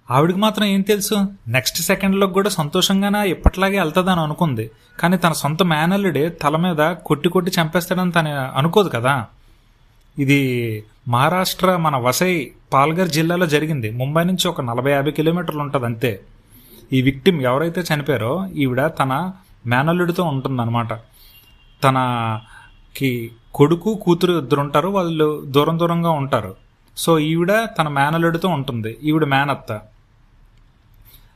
ఆవిడికి మాత్రం ఏం తెలుసు, నెక్స్ట్ సెకండ్లో కూడా సంతోషంగానే ఎప్పట్లాగే వెళ్తుందని అనుకుంది. కానీ తన సొంత మేనల్లుడే తల మీద కొట్టి కొట్టి చంపేస్తాడని తను అనుకోదు కదా. ఇది మహారాష్ట్ర మన వసై పాల్ఘర్ జిల్లాలో జరిగింది. ముంబై నుంచి ఒక 40-50 కిలోమీటర్లు ఉంటుంది అంతే. ఈ విక్టిమ్ ఎవరైతే చనిపోయారో ఈవిడ తన మేనల్లుడితో ఉంటుందన్నమాట. తనకి కొడుకు కూతురు ఇద్దరు ఉంటారు, వాళ్ళు దూరం దూరంగా ఉంటారు. సో ఈవిడ తన మేనల్లుడితో ఉంటుంది. ఈవిడ మేనత్త.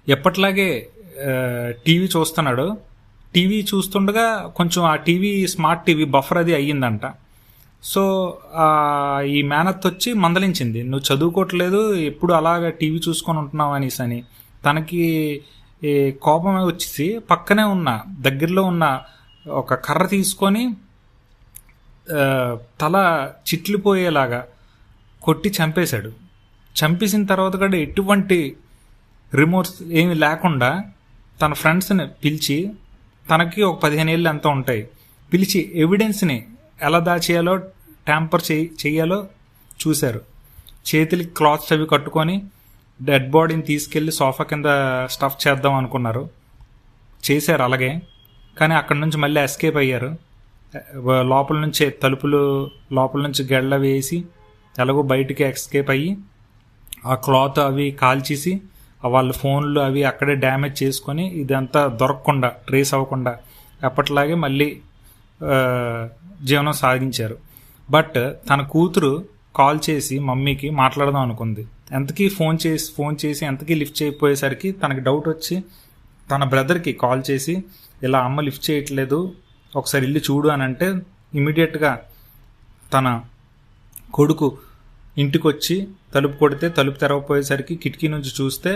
ఎప్పట్లాగే టీవీ చూస్తున్నాడు. టీవీ చూస్తుండగా కొంచెం ఆ టీవీ స్మార్ట్ టీవీ బఫర్ అది అయ్యిందంట. సో ఈ మేనత్ వచ్చి మందలించింది, నువ్వు చదువుకోవట్లేదు, ఎప్పుడు అలాగా టీవీ చూసుకొని ఉంటున్నావు అనేసి అని. తనకి కోపం వచ్చేసి పక్కనే ఉన్న దగ్గరలో ఉన్న ఒక కర్ర తీసుకొని తల చిట్లిపోయేలాగా కొట్టి చంపేశాడు. చంపేసిన తర్వాత కూడా ఎటువంటి రిమోట్స్ ఏమి లేకుండా తన ఫ్రెండ్స్ని పిలిచి, తనకి ఒక 15 ఏళ్ళు ఎంత ఉంటాయి, పిలిచి ఎవిడెన్స్ని ఎలా దాచేయాలో ట్యాంపర్ చేయాలో చూశారు. చేతులకి క్లాత్స్ అవి కట్టుకొని డెడ్ బాడీని తీసుకెళ్ళి సోఫా కింద స్టఫ్ చేద్దాం అనుకున్నారు. చేశారు అలాగే. కానీ అక్కడి నుంచి మళ్ళీ ఎస్కేప్ అయ్యారు. లోపల నుంచి తలుపులు లోపల నుంచి గెళ్ళ వేసి ఎలాగో బయటికి ఎస్కేప్ అయ్యి ఆ క్లాత్ అవి కాల్చేసి వాళ్ళ ఫోన్లు అవి అక్కడే డ్యామేజ్ చేసుకొని ఇదంతా దొరకకుండా ట్రేస్ అవ్వకుండా ఎప్పటిలాగే మళ్ళీ జీవనం సాగించారు. బట్ తన కూతురు కాల్ చేసి మమ్మీకి మాట్లాడదాం అనుకుంది. ఎంతకీ ఫోన్ చేసి ఎంతకీ లిఫ్ట్ చేయకపోయేసరికి తనకి డౌట్ వచ్చి తన బ్రదర్కి కాల్ చేసి, ఇలా అమ్మ లిఫ్ట్ చేయట్లేదు, ఒకసారి ఇల్లు చూడు అని అంటే, ఇమీడియట్గా తన కొడుకు ఇంటికి వచ్చి తలుపు కొడితే తలుపు తెరవపోయేసరికి కిటికీ నుంచి చూస్తే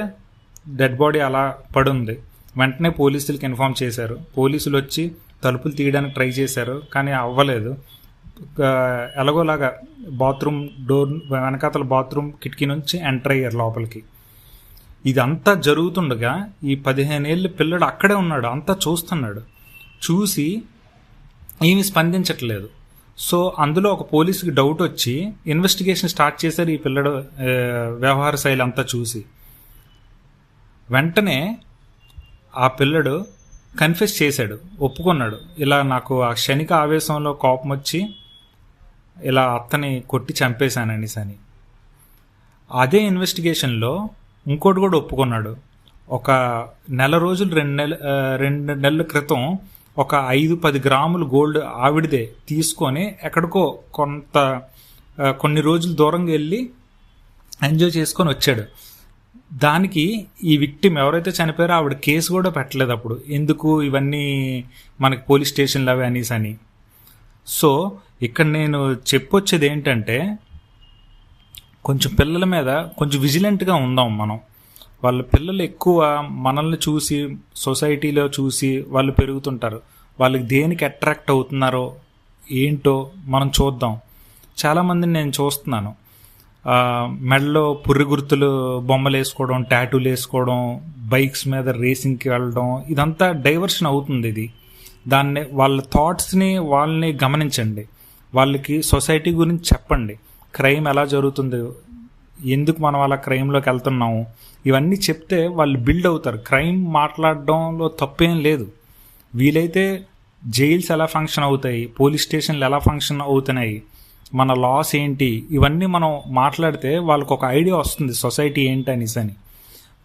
డెడ్ బాడీ అలా పడుంది. వెంటనే పోలీసులకి ఇన్ఫామ్ చేశారు. పోలీసులు వచ్చి తలుపులు తీయడానికి ట్రై చేశారు, కానీ అవ్వలేదు. ఎలాగోలాగా బాత్రూమ్ డోర్ వెనకాతల బాత్రూమ్ కిటికీ నుంచి ఎంటర్ అయ్యారు లోపలికి. ఇదంతా జరుగుతుండగా ఈ 15 ఏళ్ళ పిల్లడు అక్కడే ఉన్నాడు, అంతా చూస్తున్నాడు. చూసి ఏమీ స్పందించట్లేదు. సో అందులో ఒక పోలీసుకి డౌట్ వచ్చి ఇన్వెస్టిగేషన్ స్టార్ట్ చేశారు. ఈ పిల్లడు వ్యవహార శైలి అంతా చూసి వెంటనే ఆ పిల్లడు కన్ఫెస్ చేశాడు, ఒప్పుకున్నాడు. ఇలా నాకు ఆ క్షణిక ఆవేశంలో కోపం వచ్చి ఇలా అత్తని కొట్టి చంపేశాననేసి అని. అదే ఇన్వెస్టిగేషన్లో ఇంకోటి కూడా ఒప్పుకున్నాడు. ఒక నెల రోజులు 2 నెలల క్రితం ఒక 5-10 గ్రాములు గోల్డ్ ఆవిడదే తీసుకొని ఎక్కడికో కొన్ని రోజులు దూరంగా వెళ్ళి ఎంజాయ్ చేసుకొని వచ్చాడు. దానికి ఈ విక్టిమ్ ఎవరైతే చనిపోయారో ఆవిడ కేసు కూడా పెట్టలేదు అప్పుడు. ఎందుకు ఇవన్నీ మనకి పోలీస్ స్టేషన్లు అవి అనేసి అని. సో ఇక్కడ నేను చెప్పొచ్చేది ఏంటంటే, కొంచెం పిల్లల మీద కొంచెం విజిలెంట్గా ఉందాం మనం. వాళ్ళ పిల్లలు ఎక్కువ మనల్ని చూసి సొసైటీలో చూసి వాళ్ళు పెరుగుతుంటారు. వాళ్ళకి దేనికి అట్రాక్ట్ అవుతున్నారో ఏంటో మనం చూద్దాం. చాలామందిని నేను చూస్తున్నాను, మెడలో పుర్రి గుర్తులు బొమ్మలు వేసుకోవడం, టాటూలు వేసుకోవడం, బైక్స్ మీద రేసింగ్కి వెళ్ళడం, ఇదంతా డైవర్షన్ అవుతుంది. ఇది దాన్ని వాళ్ళ థాట్స్ని వాళ్ళని గమనించండి. వాళ్ళకి సొసైటీ గురించి చెప్పండి. క్రైమ్ ఎలా జరుగుతుంది, ఎందుకు మనం అలా క్రైమ్లోకి వెళ్తున్నాము, ఇవన్నీ చెప్తే వాళ్ళు బిల్డ్ అవుతారు. క్రైమ్ మాట్లాడడంలో తప్పేం లేదు. వీలైతే జైల్స్ ఎలా ఫంక్షన్ అవుతాయి, పోలీస్ స్టేషన్లు ఎలా ఫంక్షన్ అవుతున్నాయి, మన లాస్ ఏంటి, ఇవన్నీ మనం మాట్లాడితే వాళ్ళకు ఒక ఐడియా వస్తుంది సొసైటీ ఏంటి అనేసి అని.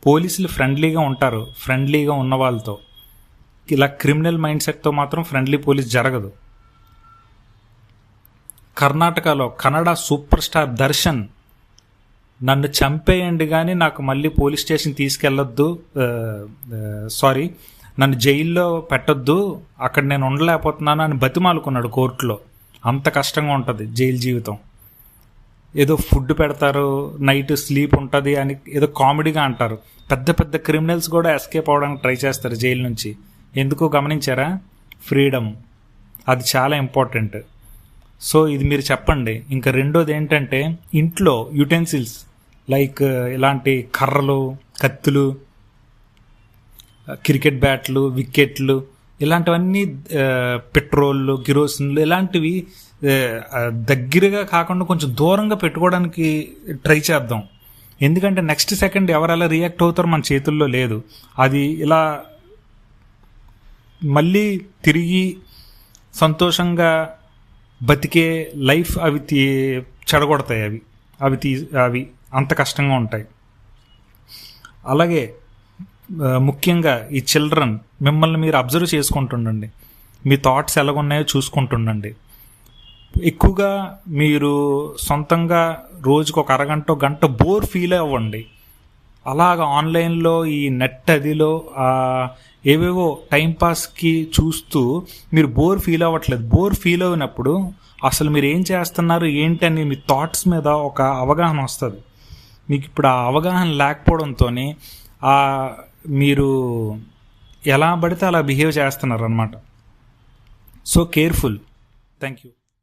పోలీసులు ఫ్రెండ్లీగా ఉంటారు, ఫ్రెండ్లీగా ఉన్న వాళ్ళతో. ఇలా క్రిమినల్ మైండ్ సెట్తో మాత్రం ఫ్రెండ్లీ పోలీస్ జరగదు. కర్ణాటకలో కన్నడ సూపర్ స్టార్ దర్శన్ నన్ను చంపేయండి కానీ నాకు మళ్ళీ పోలీస్ స్టేషన్ తీసుకెళ్ళొద్దు, నన్ను జైల్లో పెట్టొద్దు, అక్కడ నేను ఉండలేకపోతున్నాను అని బతిమాలుకున్నాడు కోర్టులో. అంత కష్టంగా ఉంటుంది జైలు జీవితం. ఏదో ఫుడ్ పెడతారు, నైట్ స్లీప్ ఉంటుంది అని ఏదో కామెడీగా అంటారు. పెద్ద పెద్ద క్రిమినల్స్ కూడా ఎస్కేప్ అవ్వడానికి ట్రై చేస్తారు జైలు నుంచి. ఎందుకో గమనించారా? ఫ్రీడమ్, అది చాలా ఇంపార్టెంట్. సో ఇది మీరు చెప్పండి. ఇంకా రెండోది ఏంటంటే, ఇంట్లో యుటెన్సిల్స్ లైక్ ఇలాంటి కర్రలు, కత్తులు, క్రికెట్ బ్యాట్లు, వికెట్లు, ఇలాంటివన్నీ, పెట్రోళ్ళు, కిరోసిన్లు, ఇలాంటివి దగ్గరగా కాకుండా కొంచెం దూరంగా పెట్టుకోవడానికి ట్రై చేద్దాం. ఎందుకంటే నెక్స్ట్ సెకండ్ ఎవరు ఎలా రియాక్ట్ అవుతారో మన చేతుల్లో లేదు. అది ఇలా మళ్ళీ తిరిగి సంతోషంగా బతికే లైఫ్ అవి చెడగొడతాయి. అవి అంత కష్టంగా ఉంటాయి. అలాగే ముఖ్యంగా ఈ చిల్డ్రన్, మిమ్మల్ని మీరు అబ్జర్వ్ చేసుకుంటుండండి. మీ థాట్స్ ఎలాగున్నాయో చూసుకుంటుండండి. ఎక్కువగా మీరు సొంతంగా రోజుకు ఒక అరగంట గంట బోర్ ఫీల్ అవ్వండి. అలాగ ఆన్లైన్లో ఈ నెట్ అదిలో ఏవేవో టైంపాస్కి చూస్తూ మీరు బోర్ ఫీల్ అవ్వట్లేదు. బోర్ ఫీల్ అయినప్పుడు అసలు మీరు ఏం చేస్తున్నారు ఏంటి అని మీ థాట్స్ మీద ఒక అవగాహన వస్తుంది. మీకు ఇప్పుడు ఆ అవగాహన లేకపోవడంతో మీరు ఎలా పడితే అలా బిహేవ్ చేస్తున్నారు అన్నమాట. So careful. Thank you.